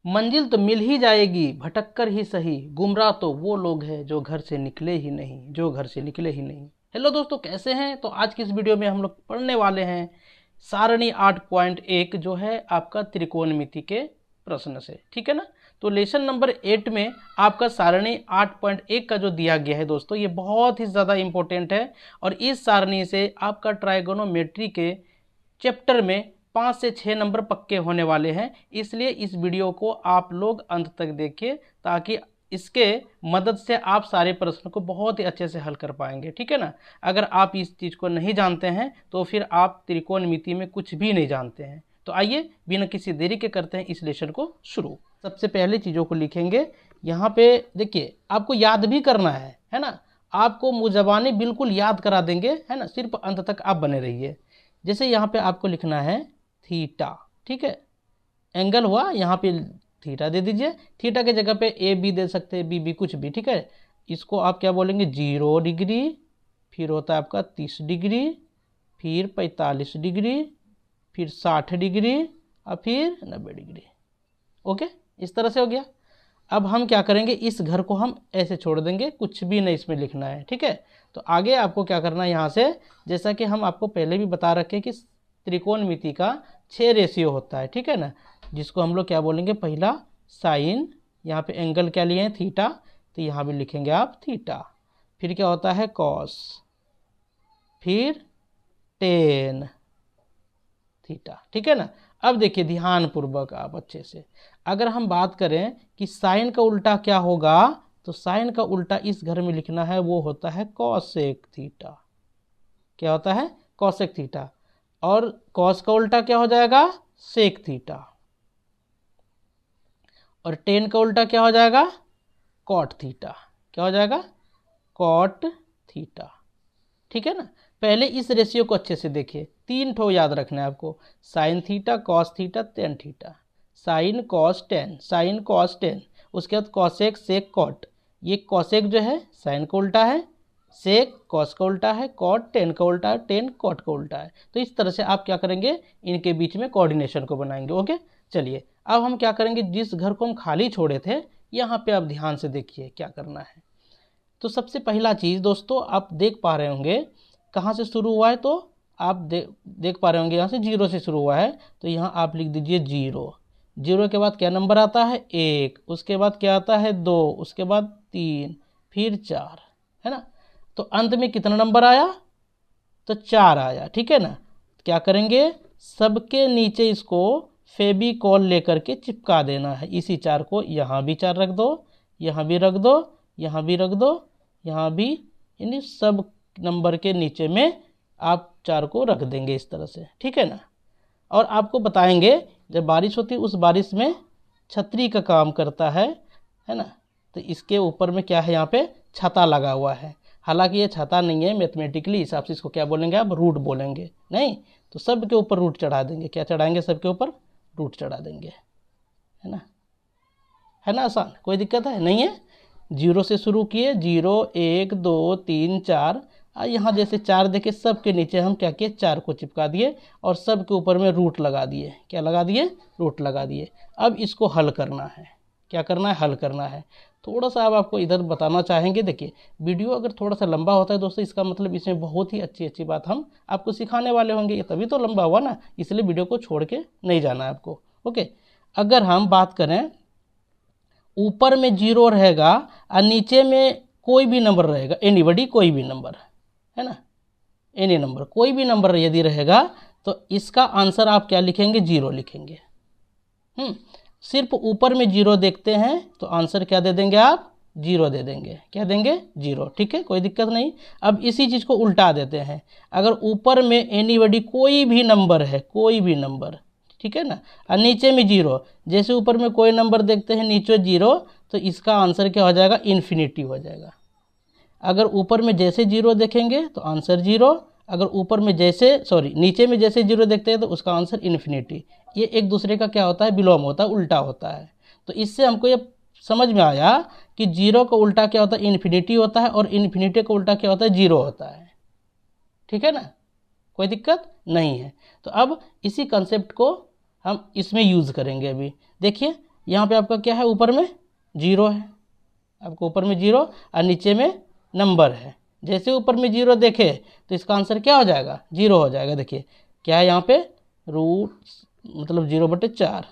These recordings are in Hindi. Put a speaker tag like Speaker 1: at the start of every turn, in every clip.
Speaker 1: मंजिल तो मिल ही जाएगी भटक कर ही सही, गुमराह तो वो लोग हैं जो घर से निकले ही नहीं, जो घर से निकले ही नहीं। हेलो दोस्तों, कैसे हैं? तो आज की इस वीडियो में हम लोग पढ़ने वाले हैं सारणी 8.1 जो है आपका त्रिकोणमिति के प्रश्न से, ठीक है ना। तो लेसन नंबर 8 में आपका सारणी 8.1 का जो दिया गया है दोस्तों, ये बहुत ही ज़्यादा इंपॉर्टेंट है। और इस सारणी से आपका ट्राइगोनोमेट्री के चैप्टर में 5 से 6 नंबर पक्के होने वाले हैं। इसलिए इस वीडियो को आप लोग अंत तक देखिए, ताकि इसके मदद से आप सारे प्रश्न को बहुत ही अच्छे से हल कर पाएंगे, ठीक है ना। अगर आप इस चीज़ को नहीं जानते हैं तो फिर आप त्रिकोणमिति में कुछ भी नहीं जानते हैं। तो आइए बिना किसी देरी के करते हैं इस लेसन को शुरू। सबसे पहले चीज़ों को लिखेंगे यहाँ पे। देखिए, आपको याद भी करना है ना। आपको मुँह बिल्कुल याद करा देंगे, है ना। सिर्फ अंत तक आप बने रहिए। जैसे यहाँ पे आपको लिखना है थीटा, ठीक है। एंगल हुआ, यहाँ पे थीटा दे दीजिए। थीटा के जगह पे ए बी दे सकते हैं, बी बी कुछ भी, ठीक है। इसको आप क्या बोलेंगे? 0 डिग्री, फिर होता है आपका 30 डिग्री, फिर 45 डिग्री, फिर 60 डिग्री और फिर 90 डिग्री। ओके, इस तरह से हो गया। अब हम क्या करेंगे, इस घर को हम ऐसे छोड़ देंगे, कुछ भी नहीं इसमें लिखना है, ठीक है। तो आगे आपको क्या करना है यहाँ से, जैसा कि हम आपको पहले भी बता रखे कि त्रिकोणमिति का 6 रेशियो होता है, ठीक है ना। जिसको हम लोग क्या बोलेंगे, पहला साइन, यहाँ पे एंगल क्या लिए हैं? थीटा, तो यहाँ भी लिखेंगे आप थीटा। फिर क्या होता है? कॉस, फिर टेन थीटा, ठीक है ना। अब देखिए ध्यान पूर्वक आप अच्छे से, अगर हम बात करें कि साइन का उल्टा क्या होगा, तो साइन का उल्टा इस घर में लिखना है, वो होता है कॉसेक थीटा। क्या होता है? Cosec theta. और कॉस का उल्टा क्या हो जाएगा? Sec theta. और टेन का उल्टा क्या हो जाएगा? Cot theta. क्या हो जाएगा? कॉट थीटा, ठीक है ना। पहले इस रेशियो को अच्छे से देखिए, 3 ठो याद रखना है आपको। Sine theta, cos theta, tan theta. Sine cos tan, sine cos tan. उसके बाद कॉसेक सेक कॉट। ये कॉसेक जो है साइन का उल्टा है, सेक कॉस का उल्टा है, कॉट टेन का उल्टा है, टेन कॉट का उल्टा है। तो इस तरह से आप क्या करेंगे, इनके बीच में कोऑर्डिनेशन को बनाएंगे। ओके, चलिए अब हम क्या करेंगे, जिस घर को हम खाली छोड़े थे यहाँ पे आप ध्यान से देखिए क्या करना है। तो सबसे पहला चीज़ दोस्तों, आप देख पा रहे होंगे कहाँ से शुरू हुआ है, तो आप देख पा रहे होंगे यहाँ से 0 से शुरू हुआ है। तो यहाँ आप लिख दीजिए 0। 0 के बाद क्या नंबर आता है? 1। उसके बाद क्या आता है? 2। उसके बाद 3, फिर 4, है ना। तो अंत में कितना नंबर आया? तो 4 आया, ठीक है ना। क्या करेंगे, सबके नीचे इसको फेविकॉल लेकर के चिपका देना है। इसी 4 को यहाँ भी 4 रख दो, यहाँ भी रख दो, यहाँ भी रख दो, यहाँ भी, यानी सब नंबर के नीचे में आप 4 को रख देंगे इस तरह से, ठीक है ना। और आपको बताएंगे जब बारिश होती है उस बारिश में छतरी का काम करता है ना। तो इसके ऊपर में क्या है, यहाँ पे छाता लगा हुआ है। हालांकि ये छाता नहीं है, मैथमेटिकली हिसाब से इसको क्या बोलेंगे आप? रूट बोलेंगे। नहीं तो सब के ऊपर रूट चढ़ा देंगे। क्या चढ़ाएंगे? सबके ऊपर रूट चढ़ा देंगे, है ना। है ना आसान, कोई दिक्कत है नहीं है। 0 से शुरू किए, 0 1 2 3 4। यहाँ जैसे 4 देखे, सब के नीचे हम क्या किए? 4 को चिपका दिए और सब के ऊपर में रूट लगा दिए। क्या लगा दिए? रूट लगा दिए। अब इसको हल करना है। क्या करना है? हल करना है। थोड़ा सा अब आपको इधर बताना चाहेंगे। देखिए वीडियो अगर थोड़ा सा लंबा होता है दोस्तों, इसका मतलब इसमें बहुत ही अच्छी अच्छी बात हम आपको सिखाने वाले होंगे, ये तभी तो लंबा हुआ ना। इसलिए वीडियो को छोड़ के नहीं जाना है आपको। ओके, अगर हम बात करें, ऊपर में 0 रहेगा और नीचे में कोई भी नंबर रहेगा, एनीबडी, कोई भी नंबर, है ना। एनी नंबर, कोई भी नंबर यदि रहेगा तो इसका आंसर आप क्या लिखेंगे? 0 लिखेंगे। सिर्फ ऊपर में 0 देखते हैं तो आंसर क्या दे देंगे आप? 0 दे देंगे। क्या देंगे? 0, ठीक है, कोई दिक्कत नहीं। अब इसी चीज़ को उल्टा देते हैं। अगर ऊपर में एनीबडी कोई भी नंबर है, कोई भी नंबर, ठीक है ना, और नीचे में 0, जैसे ऊपर में कोई नंबर देखते हैं नीचे 0, तो इसका आंसर क्या हो जाएगा? इन्फिनिटी हो जाएगा। अगर ऊपर में जैसे 0 देखेंगे तो आंसर 0, अगर ऊपर में जैसे नीचे में जैसे 0 देखते हैं तो उसका आंसर इन्फिनिटी। ये एक दूसरे का क्या होता है? विलोम होता है, उल्टा होता है। तो इससे हमको ये समझ में आया कि 0 का उल्टा क्या होता है? इन्फिनिटी होता है, और इन्फिनिटी का उल्टा क्या होता है? 0 होता है, ठीक है ना, कोई दिक्कत नहीं है। तो अब इसी कंसेप्ट को हम इसमें यूज़ करेंगे। अभी देखिए, यहाँ पे आपका क्या है, ऊपर में 0 है, आपको ऊपर में 0 और नीचे में नंबर है। जैसे ऊपर में 0 देखे तो इसका आंसर क्या हो जाएगा, 0 हो जाएगा। देखिए क्या है यहाँ पे, रूट मतलब 0/4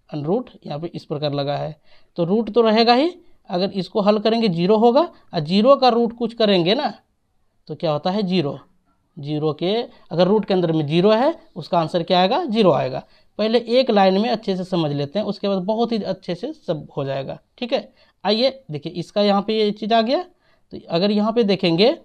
Speaker 1: अनरूट यहाँ पे इस प्रकार लगा है, तो रूट तो रहेगा ही। अगर इसको हल करेंगे 0 होगा, और 0 का रूट कुछ करेंगे ना तो क्या होता है 0। 0 के अगर रूट के अंदर में 0 है, उसका आंसर क्या आएगा, 0 आएगा। पहले एक लाइन में अच्छे से समझ लेते हैं, उसके बाद बहुत ही अच्छे से सब हो जाएगा। ठीक है, आइए देखिए इसका यहाँ पे ये चीज़ आ गया। तो अगर यहाँ पे देखेंगे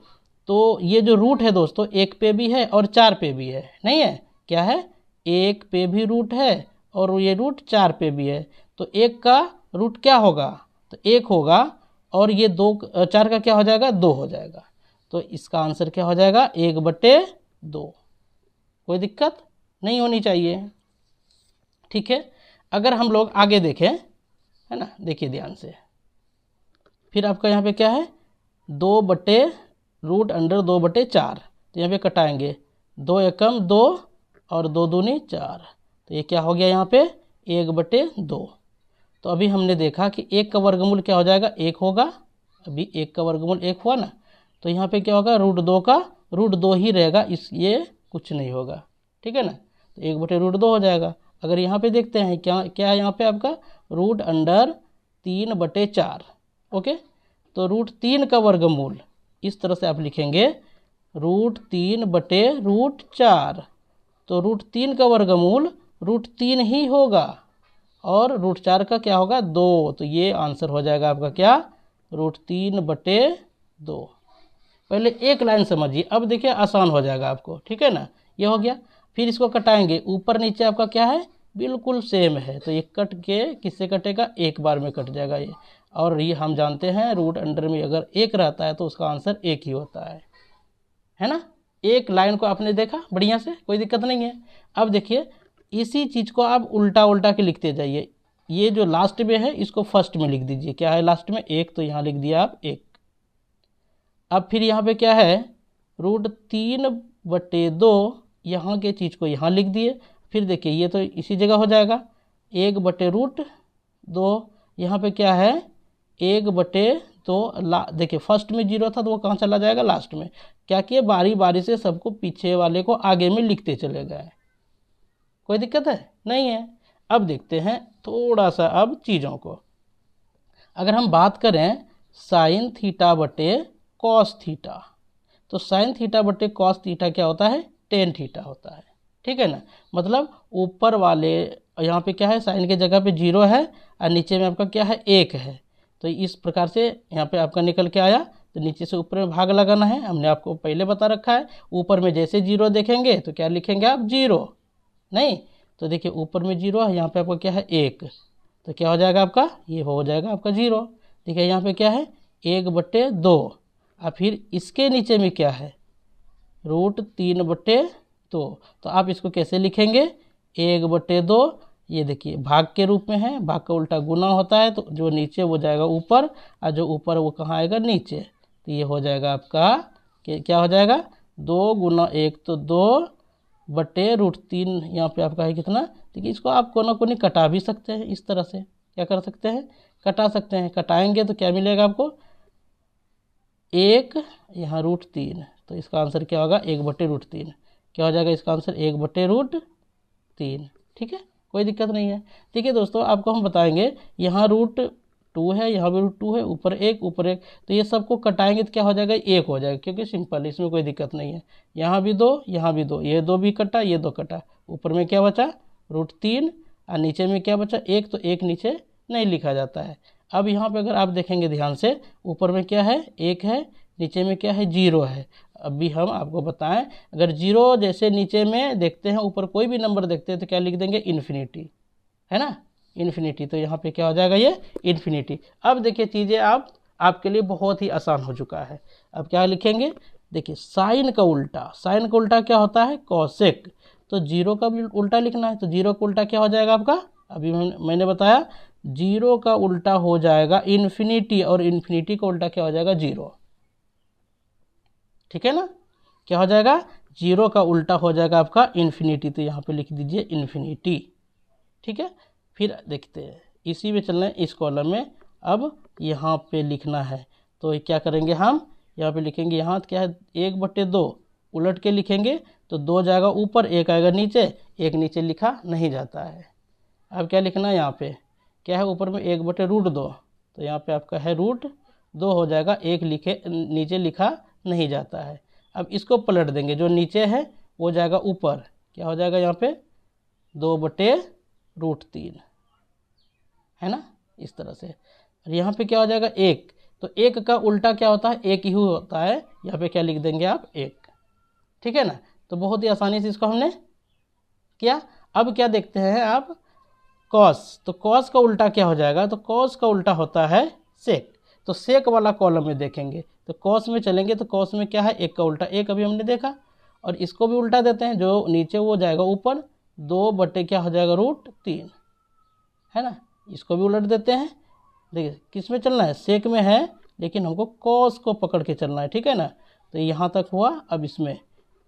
Speaker 1: तो ये जो रूट है दोस्तों, 1 पे भी है और 4 पे भी है, नहीं है, क्या है, 1 पे भी रूट है और ये रूट 4 पे भी है। तो 1 का रूट क्या होगा, तो 1 होगा, और ये 4 का क्या हो जाएगा, 2 हो जाएगा। तो इसका आंसर क्या हो जाएगा, 1/2। कोई दिक्कत नहीं होनी चाहिए। ठीक है, अगर हम लोग आगे देखें, है ना, देखिए ध्यान से, फिर आपका यहाँ पे क्या है, 2/√2/4। तो यहाँ पे कटाएंगे, 2 एकम 2 और 2 दूनी 4, तो ये क्या हो गया यहाँ पे 1/2। तो अभी हमने देखा कि 1 का वर्गमूल क्या हो जाएगा, 1 होगा। अभी 1 का वर्गमूल 1 हुआ ना, तो यहाँ पे क्या होगा, √2 का √2 ही रहेगा, इस ये कुछ नहीं होगा। ठीक है ना, तो 1/√2 हो जाएगा। अगर यहाँ पे देखते हैं क्या क्या है यहाँ पे आपका √3/4। ओके, तो √3 का वर्गमूल इस तरह से आप लिखेंगे, √3/√4। तो √3 का वर्गमूल √3 ही होगा, और √4 का क्या होगा, 2। तो ये आंसर हो जाएगा आपका क्या, √3/2। पहले एक लाइन समझिए, अब देखिए आसान हो जाएगा आपको। ठीक है ना, ये हो गया। फिर इसको कटाएंगे, ऊपर नीचे आपका क्या है, बिल्कुल सेम है, तो ये कट के किससे कटेगा, एक बार में कट जाएगा ये। और ये हम जानते हैं रूट अंडर में अगर 1 रहता है तो उसका आंसर 1 ही होता है ना। एक लाइन को आपने देखा बढ़िया से, कोई दिक्कत नहीं है। अब देखिए इसी चीज़ को आप उल्टा उल्टा के लिखते जाइए। ये जो लास्ट में है इसको फर्स्ट में लिख दीजिए, क्या है लास्ट में 1, तो यहाँ लिख दिया आप 1। अब फिर यहाँ पे क्या है, √3/2, यहाँ के चीज़ को यहाँ लिख दिए। फिर देखिए ये तो इसी जगह हो जाएगा, 1/√2। यहाँ पे क्या है, 1/2। देखिए फर्स्ट में 0 था तो वो कहाँ चला जाएगा, लास्ट में। क्या किए, बारी बारी से सबको पीछे वाले को आगे में लिखते चले गए। कोई दिक्कत है नहीं है। अब देखते हैं थोड़ा सा अब चीज़ों को। अगर हम बात करें sin θ/cos θ, तो sin θ/cos θ क्या होता है, tan θ होता है। ठीक है ना, मतलब ऊपर वाले यहाँ पे क्या है, साइन के जगह पे 0 है और नीचे में आपका क्या है, 1 है। तो इस प्रकार से यहाँ पे आपका निकल के आया। तो नीचे से ऊपर में भाग लगाना है, हमने आपको पहले बता रखा है। ऊपर में जैसे 0 देखेंगे तो क्या लिखेंगे आप, 0 नहीं। तो देखिए ऊपर में 0 है, यहाँ पे आपका क्या है 1, तो क्या हो जाएगा आपका, ये हो जाएगा आपका 0। देखिए यहाँ पे क्या है 1/2, और फिर इसके नीचे में क्या है, √3/2। तो आप इसको कैसे लिखेंगे, 1/2। ये देखिए भाग के रूप में है, भाग का उल्टा गुना होता है, तो जो नीचे वो जाएगा ऊपर, और जो ऊपर वो कहाँ आएगा, नीचे। तो ये हो जाएगा आपका क्या हो जाएगा, 2 × 1 तो 2/√3। यहाँ पे आपका है कितना, देखिए इसको आप कोना कोनी कटा भी सकते हैं, इस तरह से क्या कर सकते हैं, कटा सकते हैं। कटाएंगे तो क्या मिलेगा आपको, 1 यहाँ √3, तो इसका आंसर क्या होगा, 1/√3। क्या हो जाएगा इसका आंसर, 1/√3। ठीक है, कोई दिक्कत नहीं है। ठीक है दोस्तों, आपको हम बताएंगे, यहाँ √2 है, यहाँ भी √2 है, ऊपर 1 ऊपर 1, तो ये सबको कटाएंगे तो क्या हो जाएगा, 1 हो जाएगा, क्योंकि सिंपल, इसमें कोई दिक्कत नहीं है। यहाँ भी 2, यहाँ भी 2, ये 2 भी कटा, ये 2 कटा, ऊपर में क्या बचा, √3, और नीचे में क्या बचा, 1, तो 1 नीचे नहीं लिखा जाता है। अब यहाँ पे अगर आप देखेंगे ध्यान से, ऊपर में क्या है, 1 है, नीचे में क्या है, 0 है। अभी हम आपको बताएं, अगर 0 जैसे नीचे में देखते हैं, ऊपर कोई भी नंबर देखते हैं तो क्या लिख देंगे, इन्फिनिटी, है ना, इन्फिनिटी। तो यहाँ पे क्या हो जाएगा, ये इन्फिनिटी। अब देखिए चीज़ें आपके लिए बहुत ही आसान हो चुका है। अब क्या लिखेंगे, देखिए साइन का उल्टा, साइन का उल्टा क्या होता है, कॉसेक। तो 0 का भी उल्टा लिखना है, तो 0 का उल्टा क्या हो जाएगा आपका, अभी मैंने बताया 0 का उल्टा हो जाएगा इन्फिनिटी, और इन्फिनिटी का उल्टा क्या हो जाएगा, 0। ठीक है ना, क्या हो जाएगा, 0 का उल्टा हो जाएगा आपका इन्फिनिटी, तो यहाँ पे लिख दीजिए इन्फिनिटी। ठीक है, फिर देखते हैं इसी में चलना है, इस कॉलम में। अब यहाँ पे लिखना है, तो ये क्या करेंगे हम, यहाँ पे लिखेंगे, यहाँ क्या है 1/2 उलट के लिखेंगे तो 2 जाएगा ऊपर, 1 आएगा नीचे, 1 नीचे लिखा नहीं जाता है। अब क्या लिखना है, यहाँ पे क्या है ऊपर में 1/√2, तो यहाँ पे आपका है √2 हो जाएगा, 1 नीचे लिखा नहीं जाता है। अब इसको पलट देंगे, जो नीचे है वो जाएगा ऊपर, क्या हो जाएगा यहाँ पे 2/√3, है ना, इस तरह से। और यहाँ पे क्या हो जाएगा 1, तो 1 का उल्टा क्या होता है, 1 ही होता है, यहाँ पे क्या लिख देंगे आप 1, ठीक है ना। तो बहुत ही आसानी से इसको हमने किया। अब क्या देखते हैं आप, कॉस, तो कॉस का उल्टा क्या हो जाएगा, तो कॉस का उल्टा होता है सेक, तो सेक वाला कॉलम में देखेंगे, तो कॉस में चलेंगे, तो कॉस में क्या है 1 का उल्टा 1 अभी हमने देखा, और इसको भी उल्टा देते हैं, जो नीचे वो जाएगा ऊपर, 2 क्या हो जाएगा √3, है ना, इसको भी उलट देते हैं। देखिए किस में चलना है, सेक में है, लेकिन हमको कॉस को पकड़ के चलना है, ठीक है ना। तो यहाँ तक हुआ। अब इसमें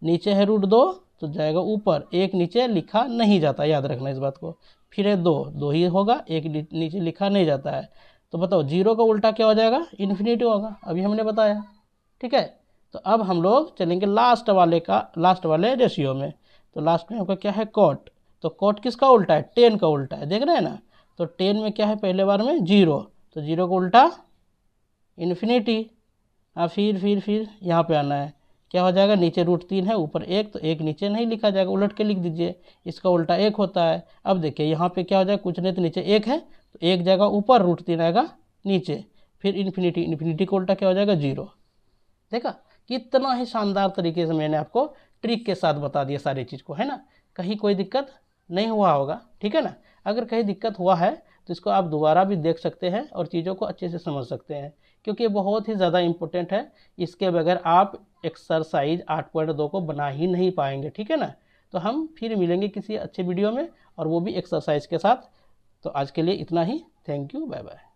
Speaker 1: नीचे है √2 तो जाएगा ऊपर, 1 नीचे लिखा नहीं जाता, याद रखना इस बात को। फिर है 2 ही होगा, 1 नीचे लिखा नहीं जाता है। तो बताओ 0 का उल्टा क्या हो जाएगा, इन्फिनिटी होगा, अभी हमने बताया, ठीक है। तो अब हम लोग चलेंगे लास्ट वाले रेशियो में। तो लास्ट में आपका क्या है कॉट, तो कॉट किसका उल्टा है, 10 का उल्टा है, देख रहे हैं ना। तो 10 में क्या है पहले बार में 0, तो 0 का उल्टा इन्फिनिटी। फिर यहाँ पे आना है, क्या हो जाएगा, नीचे √3 है ऊपर 1, तो 1 नीचे नहीं लिखा जाएगा, उलट के लिख दीजिए, इसका उल्टा 1 होता है। अब देखिए यहाँ पे क्या हो जाएगा, कुछ नहीं तो नीचे 1 है, तो 1 जाएगा ऊपर, √3 आएगा नीचे, फिर इन्फिनिटी का उल्टा क्या हो जाएगा 0। देखा कितना ही शानदार तरीके से मैंने आपको ट्रिक के साथ बता दिया सारी चीज़ को, है ना। कहीं कोई दिक्कत नहीं हुआ होगा, ठीक है ना। अगर कहीं दिक्कत हुआ है तो इसको आप दोबारा भी देख सकते हैं और चीज़ों को अच्छे से समझ सकते हैं, क्योंकि ये बहुत ही ज़्यादा इम्पोर्टेंट है। इसके बगैर आप एक्सरसाइज 8.2 को बना ही नहीं पाएंगे, ठीक है ना। तो हम फिर मिलेंगे किसी अच्छे वीडियो में, और वो भी एक्सरसाइज के साथ। तो आज के लिए इतना ही, थैंक यू, बाय बाय।